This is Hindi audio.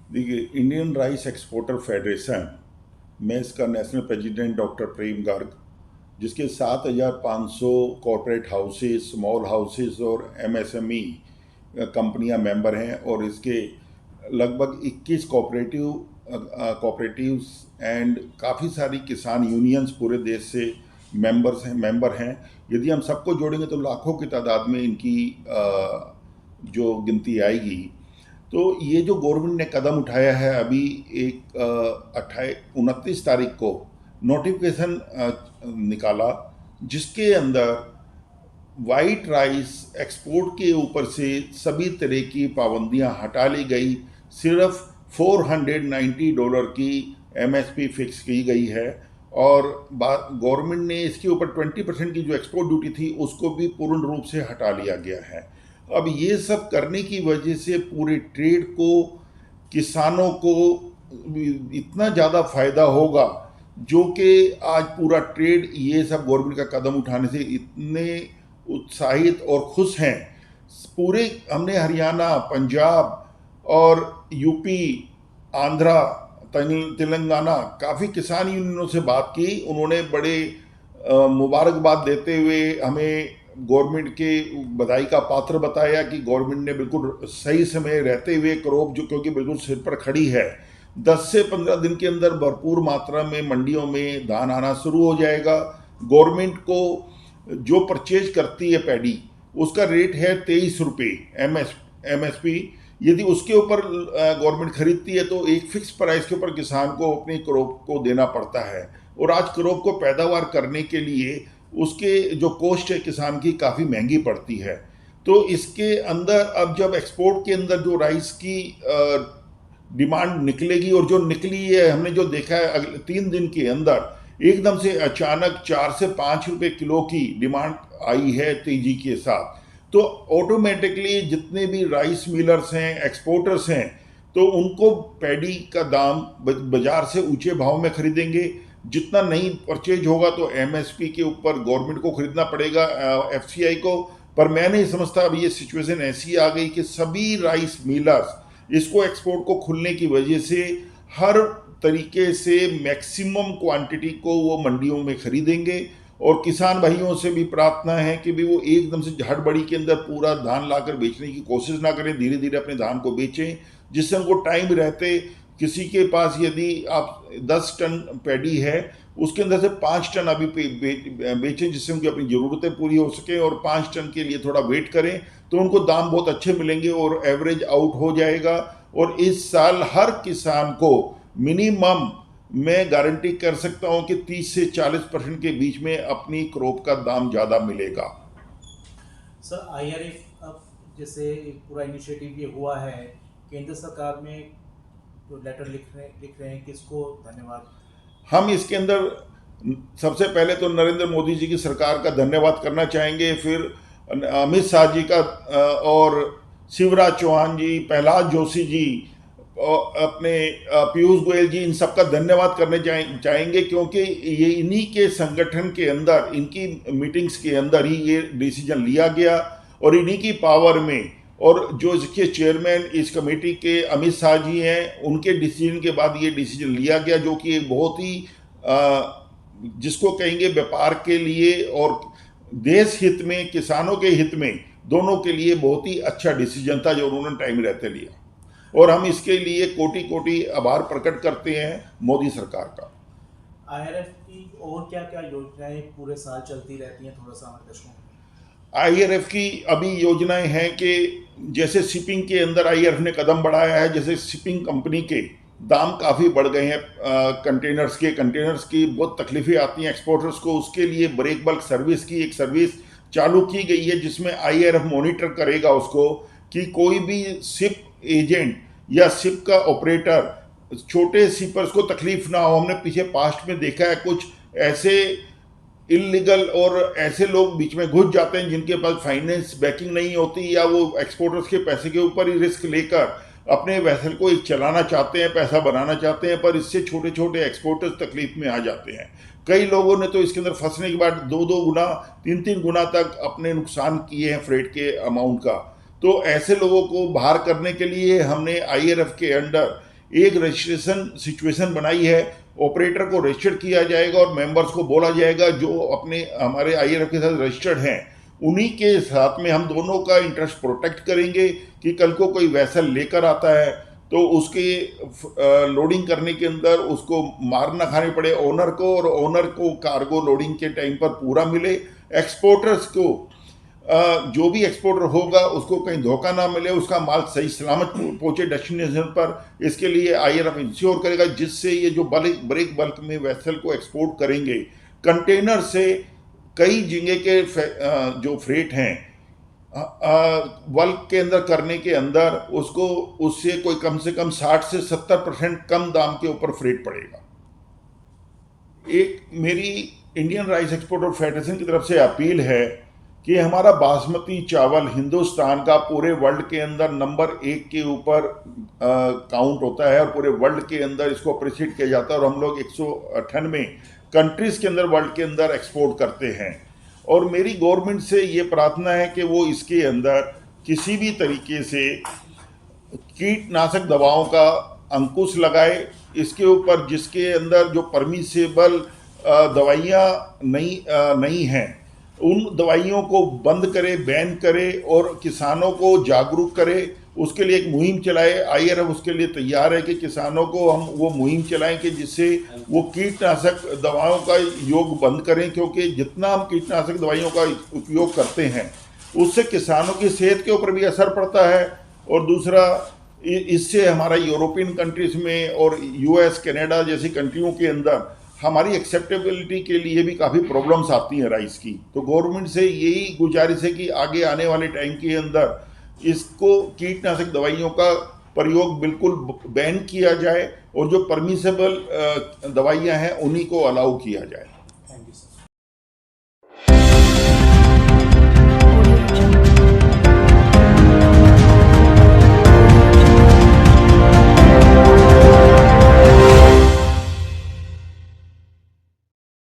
देखिए, इंडियन राइस एक्सपोर्टर फेडरेशन में इसका नेशनल प्रेसिडेंट डॉक्टर प्रेम गर्ग, जिसके 7,500 कॉरपोरेट हाउसेस, स्मॉल हाउसेस और एमएसएमई कंपनियां मेंबर हैं, और इसके लगभग 21 कोऑपरेटिव्स एंड काफ़ी सारी किसान यूनियंस पूरे देश से मेंबर हैं। यदि हम सबको जोड़ेंगे तो लाखों की तादाद में इनकी जो गिनती आएगी। तो ये जो गवर्नमेंट ने कदम उठाया है, अभी एक 29 तारीख को नोटिफिकेशन निकाला, जिसके अंदर वाइट राइस एक्सपोर्ट के ऊपर से सभी तरह की पाबंदियां हटा ली गई। सिर्फ $490 की एमएसपी फिक्स की गई है, और गवर्नमेंट ने इसके ऊपर 20% की जो एक्सपोर्ट ड्यूटी थी उसको भी पूर्ण रूप से हटा लिया गया है। अब ये सब करने की वजह से पूरे ट्रेड को, किसानों को इतना ज़्यादा फायदा होगा, जो कि आज पूरा ट्रेड ये सब गवर्नमेंट का कदम उठाने से इतने उत्साहित और खुश हैं। पूरे हमने हरियाणा, पंजाब और यूपी, आंध्रा, तेलंगाना काफ़ी किसान यूनियनों से बात की। उन्होंने बड़े मुबारकबाद देते हुए हमें गवर्नमेंट के बधाई का पात्र बताया कि गवर्नमेंट ने बिल्कुल सही समय रहते हुए क्रॉप, जो क्योंकि बिल्कुल सिर पर खड़ी है, 10 से 15 दिन के अंदर भरपूर मात्रा में मंडियों में धान आना शुरू हो जाएगा। गवर्नमेंट को जो परचेज करती है पैडी, उसका रेट है ₹23 एमएसपी। यदि उसके ऊपर गवर्नमेंट खरीदती है तो एक फिक्स प्राइस के ऊपर किसान को अपनी क्रॉप को देना पड़ता है, और आज क्रॉप को पैदावार करने के लिए उसके जो कॉस्ट है किसान की काफ़ी महंगी पड़ती है। तो इसके अंदर अब जब एक्सपोर्ट के अंदर जो राइस की डिमांड निकलेगी, और जो निकली है, हमने जो देखा है अगले 3 दिन के अंदर एकदम से अचानक 4 से 5 रुपए किलो की डिमांड आई है तेजी के साथ, तो ऑटोमेटिकली जितने भी राइस मिलर्स हैं, एक्सपोर्टर्स हैं, तो उनको पैडी का दाम बाजार से ऊंचे भाव में खरीदेंगे। जितना नहीं परचेज होगा तो एमएसपी के ऊपर गवर्नमेंट को खरीदना पड़ेगा, एफसीआई को। पर मैं नहीं समझता अभी ये सिचुएशन ऐसी आ गई कि सभी राइस मिलर्स इसको, एक्सपोर्ट को खुलने की वजह से, हर तरीके से मैक्सिमम क्वांटिटी को वो मंडियों में खरीदेंगे। और किसान भाइयों से भी प्रार्थना है कि भी वो एकदम से हड़बड़ी के अंदर पूरा धान लाकर बेचने की कोशिश ना करें, धीरे धीरे अपने धान को बेचें, जिससे उनको टाइम रहते, किसी के पास यदि आप 10 टन पैडी है, उसके अंदर से 5 टन अभी बेचें, जिससे उनकी अपनी ज़रूरतें पूरी हो सके, और 5 टन के लिए थोड़ा वेट करें तो उनको दाम बहुत अच्छे मिलेंगे और एवरेज आउट हो जाएगा। और इस साल हर किसान को मिनिमम, मैं गारंटी कर सकता हूं कि 30 से 40% के बीच में अपनी क्रॉप का दाम ज़्यादा मिलेगा। सर, आईआरएफ अब जैसे एक पूरा इनिशिएटिव ये हुआ है, केंद्र सरकार में जो लेटर लिख रहे हैं, किसको धन्यवाद? हम इसके अंदर सबसे पहले तो नरेंद्र मोदी जी की सरकार का धन्यवाद करना चाहेंगे, फिर अमित शाह जी का, और शिवराज चौहान जी, प्रहलाद जोशी जी, और अपने पीयूष गोयल जी, इन सबका धन्यवाद करने चाहेंगे, क्योंकि ये इन्हीं के संगठन के अंदर, इनकी मीटिंग्स के अंदर ही ये डिसीजन लिया गया, और इन्हीं की पावर में, और जो इसके चेयरमैन इस कमेटी के अमित शाह जी हैं, उनके डिसीजन के बाद ये डिसीजन लिया गया, जो कि एक बहुत ही जिसको कहेंगे व्यापार के लिए और देश हित में, किसानों के हित में, दोनों के लिए बहुत ही अच्छा डिसीजन था जो उन्होंने टाइम रहते लिया, और हम इसके लिए कोटि कोटि आभार प्रकट करते हैं मोदी सरकार का। आईआरएफ की और क्या क्या योजनाएं पूरे साल चलती रहती हैं, थोड़ा सा हमारे दर्शकों को? आईआरएफ की अभी योजनाएं हैं कि जैसे शिपिंग के अंदर आईआरएफ ने कदम बढ़ाया है, जैसे शिपिंग कंपनी के दाम काफ़ी बढ़ गए हैं, कंटेनर्स की बहुत तकलीफें आती हैं एक्सपोर्टर्स को, उसके लिए ब्रेक बल्क सर्विस की एक सर्विस चालू की गई है, जिसमें आईआरएफ मॉनिटर करेगा उसको कि कोई भी शिप एजेंट या शिप का ऑपरेटर, छोटे शिपर्स को तकलीफ ना हो। हमने पीछे पास्ट में देखा है कुछ ऐसे इलीगल और ऐसे लोग बीच में घुस जाते हैं जिनके पास फाइनेंस बैकिंग नहीं होती, या वो एक्सपोर्टर्स के पैसे के ऊपर ही रिस्क लेकर अपने वैसल को एक चलाना चाहते हैं, पैसा बनाना चाहते हैं, पर इससे छोटे छोटे एक्सपोर्टर्स तकलीफ में आ जाते हैं। कई लोगों ने तो इसके अंदर फंसने के बाद 2-2 गुना, 3-3 गुना तक अपने नुकसान किए हैं फ्रेट के अमाउंट का। तो ऐसे लोगों को बाहर करने के लिए हमने आईआरएफ के अंडर एक रजिस्ट्रेशन सिचुएशन बनाई है, ऑपरेटर को रजिस्टर किया जाएगा और मेंबर्स को बोला जाएगा जो अपने हमारे IRF के साथ रजिस्टर्ड हैं, उन्हीं के साथ में हम दोनों का इंटरेस्ट प्रोटेक्ट करेंगे कि कल को कोई वैसल लेकर आता है तो उसके लोडिंग करने के अंदर उसको मार ना खानी पड़े ओनर को, और ओनर को कार्गो लोडिंग के टाइम पर पूरा मिले। एक्सपोर्टर्स को जो भी एक्सपोर्टर होगा उसको कहीं धोखा ना मिले, उसका माल सही सलामत पहुंचे डेस्टिनेशन पर। इसके लिए IRF इंश्योर करेगा, जिससे ये जो ब्रेक बल्क में वेसल को एक्सपोर्ट करेंगे कंटेनर से कई जगह के जो फ्रेट हैं बल्क के अंदर करने के अंदर उसको उससे कोई कम से कम 60 से 70% कम दाम के ऊपर फ्रेट पड़ेगा। एक मेरी इंडियन राइस एक्सपोर्टर फेडरेशन की तरफ से अपील है कि हमारा बासमती चावल हिंदुस्तान का पूरे वर्ल्ड के अंदर नंबर 1 के ऊपर काउंट होता है और पूरे वर्ल्ड के अंदर इसको अप्रिशिएट किया जाता है, और हम लोग 198 कंट्रीज़ के अंदर वर्ल्ड के अंदर एक्सपोर्ट करते हैं। और मेरी गवर्नमेंट से ये प्रार्थना है कि वो इसके अंदर किसी भी तरीके से कीटनाशक दवाओं का अंकुश लगाए इसके ऊपर, जिसके अंदर जो परमिसेबल दवाइयाँ नहीं हैं उन दवाइयों को बंद करे, बैन करे और किसानों को जागरूक करे। उसके लिए एक मुहिम चलाए। IRF उसके लिए तैयार है कि किसानों को हम वो मुहिम चलाएं कि जिससे वो कीटनाशक दवाओं का उपयोग बंद करें, क्योंकि जितना हम कीटनाशक दवाइयों का उपयोग करते हैं उससे किसानों की सेहत के ऊपर भी असर पड़ता है। और दूसरा, इससे हमारा यूरोपियन कंट्रीज़ में और US कनाडा जैसी कंट्रियों के अंदर हमारी एक्सेप्टेबिलिटी के लिए भी काफ़ी प्रॉब्लम्स आती हैं राइस की। तो गवर्नमेंट से यही गुजारिश है कि आगे आने वाले टाइम के अंदर इसको कीटनाशक दवाइयों का प्रयोग बिल्कुल बैन किया जाए और जो परमिसेबल दवाइयां हैं उन्हीं को अलाउ किया जाए।